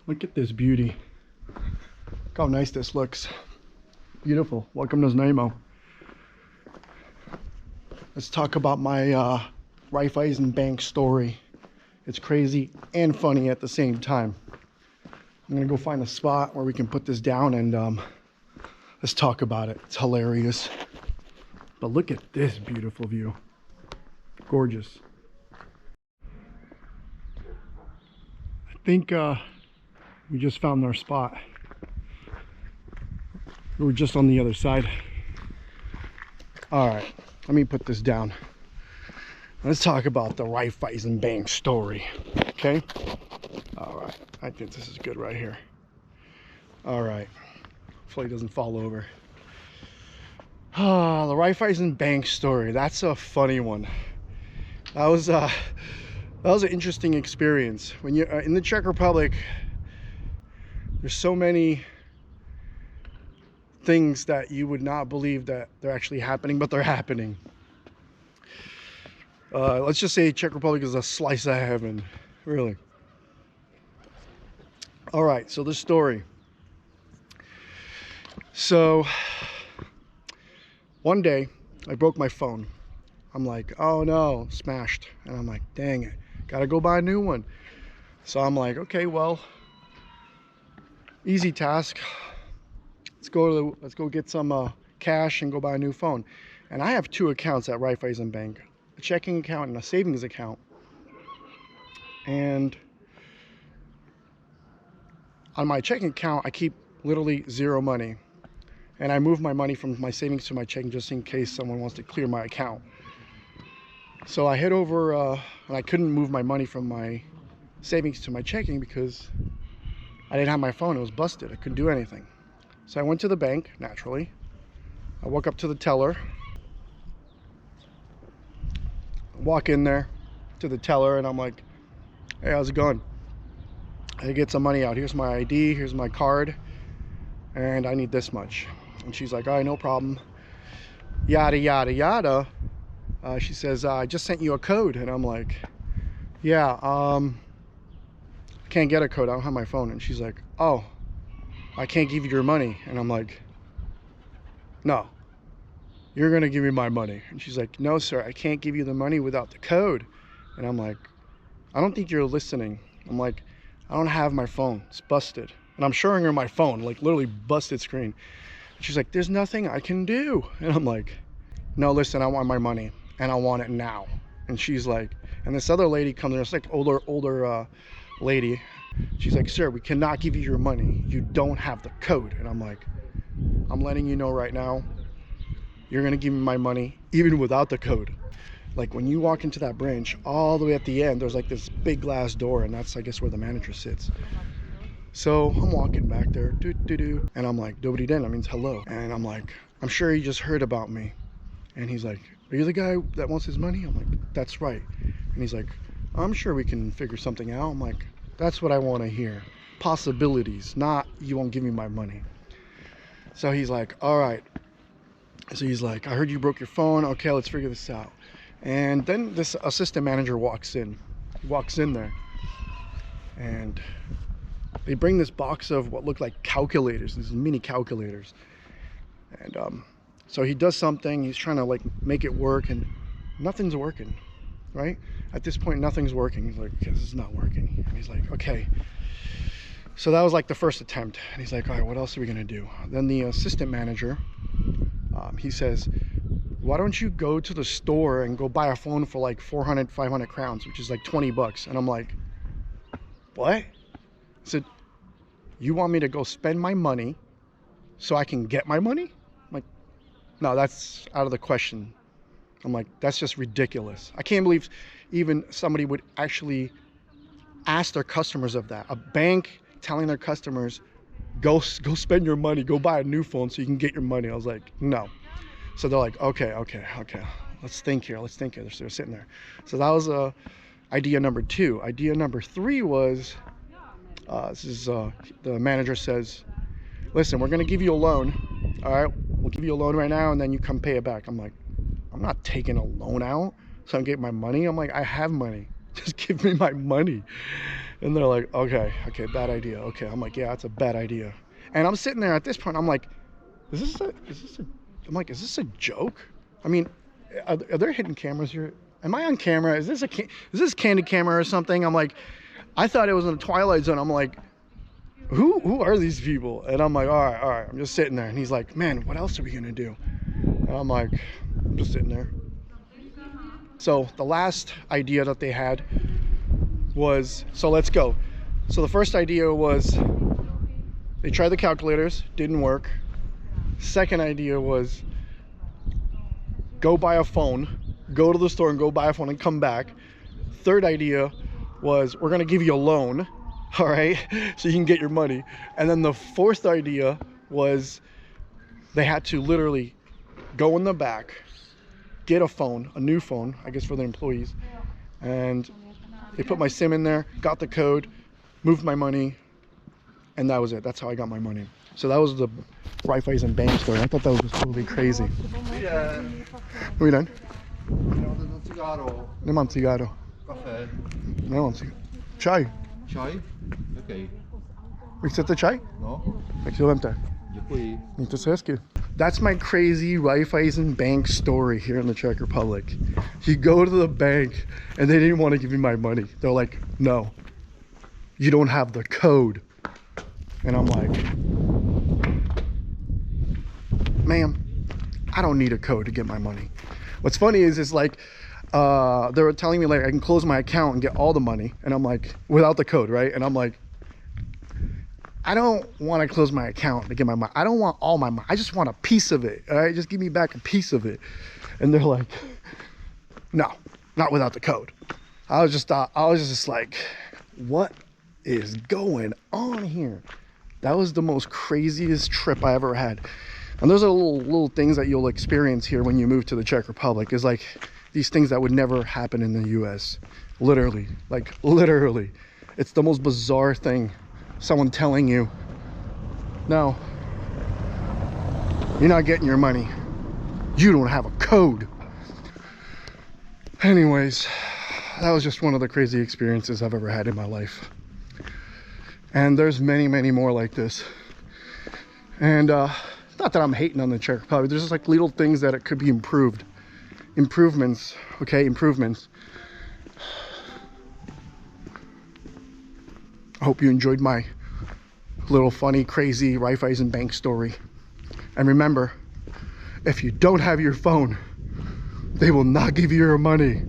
Look at this beauty. Look how nice this looks. Beautiful. Welcome to Nemo. Let's talk about my Raiffeisen Bank story. It's crazy and funny at the same time. I'm gonna go find a spot where we can put this down and let's talk about it. It's hilarious. But look at this beautiful view. Gorgeous. I think we just found our spot. We were just on the other side. All right, let me put this down. Let's talk about the Raiffeisen Bank story, okay? All right, I think this is good right here. All right, hopefully it doesn't fall over. Ah, the Raiffeisen Bank story. That's a funny one. That was an interesting experience. When you're in the Czech Republic, there's so many things that you would not believe that they're actually happening, but they're happening. Let's just say Czech Republic is a slice of heaven, really. All right, so the story. So one day I broke my phone. I'm like, oh no, smashed. And I'm like, dang it, gotta go buy a new one. So I'm like, okay, well, easy task. Let's go get some cash and go buy a new phone. And I have two accounts at Raiffeisen Bank, a checking account and a savings account. And on my checking account, I keep literally zero money. And I move my money from my savings to my checking just in case someone wants to clear my account. So I head over, and I couldn't move my money from my savings to my checking because I didn't have my phone. It was busted. I couldn't do anything. So I went to the bank, naturally. I walk up to the teller. Walk in there to the teller and I'm like, hey, how's it going? I get some money out. Here's my ID, here's my card, and I need this much. And she's like, all right, no problem. Yada, yada, yada. She says, I just sent you a code. And I'm like, yeah, I can't get a code. I don't have my phone. And she's like, oh, I can't give you your money. And I'm like, no, you're gonna give me my money. And she's like, no sir, I can't give you the money without the code. And I'm like, I don't think you're listening. I'm like, I don't have my phone, it's busted. And I'm showing her my phone, like literally busted screen. And she's like, there's nothing I can do. And I'm like, no, listen, I want my money and I want it now. And she's like, and this other lady comes in, it's like older lady. She's like, sir, we cannot give you your money. You don't have the code. And I'm like, I'm letting you know right now, you're gonna give me my money even without the code. Like when you walk into that branch, all the way at the end, there's like this big glass door, and that's, I guess, where the manager sits. So I'm walking back there, and I'm like, nobody did. That means hello. And I'm like, I'm sure he just heard about me. And he's like, are you the guy that wants his money? I'm like, that's right. And he's like, I'm sure we can figure something out. I'm like, that's what I want to hear. Possibilities, not you won't give me my money. So he's like, all right. So he's like, I heard you broke your phone. Okay, let's figure this out. And then this assistant manager walks in. He walks in there. And they bring this box of what look like calculators, these mini calculators. And so he does something. He's trying to like make it work, and nothing's working, right? At this point, nothing's working. He's like, okay, this is not working. And he's like, okay. So that was like the first attempt. And he's like, all right, what else are we gonna do? Then the assistant manager, he says, why don't you go to the store and go buy a phone for like 400, 500 crowns, which is like 20 bucks. And I'm like, what? I said, you want me to go spend my money so I can get my money? I'm like, no, that's out of the question. I'm like, that's just ridiculous. I can't believe even somebody would actually ask their customers of that. A bank telling their customers, go spend your money, go buy a new phone so you can get your money. I was like, no. So they're like, okay, let's think here. They're sitting there. So that was idea number 2. Idea number 3 was, the manager says, listen, we're gonna give you a loan. All right, we'll give you a loan right now and then you come pay it back. I'm like, I'm not taking a loan out so I can get my money. I'm like, I have money. Just give me my money. And they're like, okay, bad idea. Okay, I'm like, yeah, it's a bad idea. And I'm sitting there at this point, I'm like, is this a joke? I mean, are there hidden cameras here? Am I on camera? Is this candid camera or something? I'm like, I thought it was in the Twilight Zone. I'm like, who are these people? And I'm like, all right, I'm just sitting there. And he's like, man, what else are we gonna do? And I'm like, I'm just sitting there. So the last idea that they had was, so let's go. So the first idea was, they tried the calculators, didn't work. Second idea was, go buy a phone, go to the store and go buy a phone and come back. Third idea was, we're gonna give you a loan, all right, so you can get your money. And then the fourth idea was, they had to literally go in the back, get a phone, a new phone, I guess for the employees, and they put my SIM in there, got the code, moved my money, and that was it. That's how I got my money. So that was the Raiffeisen Bank story. I thought that was just totally crazy. Are we done? Nemám cigáro. Kafe. Nemám cigáro. Čaj. Čaj? Okay. Vy chcete čaj? No. Tak si ho vemte. Děkuji. Mějte se hezky. That's my crazy Raiffeisen Bank story here in the Czech Republic. You go to the bank and they didn't want to give me my money. They're like, no, you don't have the code. And I'm like, ma'am, I don't need a code to get my money. What's funny is like, they were telling me like I can close my account and get all the money. And I'm like, without the code, right? And I'm like, I don't want to close my account to get my money. I don't want all my money. I just want a piece of it. All right, just give me back a piece of it. And they're like, no, not without the code. I was just like, what is going on here? That was the most craziest trip I ever had. And those are little things that you'll experience here when you move to the Czech Republic. Is like these things that would never happen in the US. Literally, like literally. It's the most bizarre thing. Someone telling you, no, you're not getting your money. You don't have a code. Anyways, that was just one of the crazy experiences I've ever had in my life. And there's many, many more like this. And not that I'm hating on the Czech Republic. There's just like little things that it could be improved. Improvements, okay, improvements. I hope you enjoyed my little funny, crazy Raiffeisen Bank story. And remember, if you don't have your phone, they will not give you your money.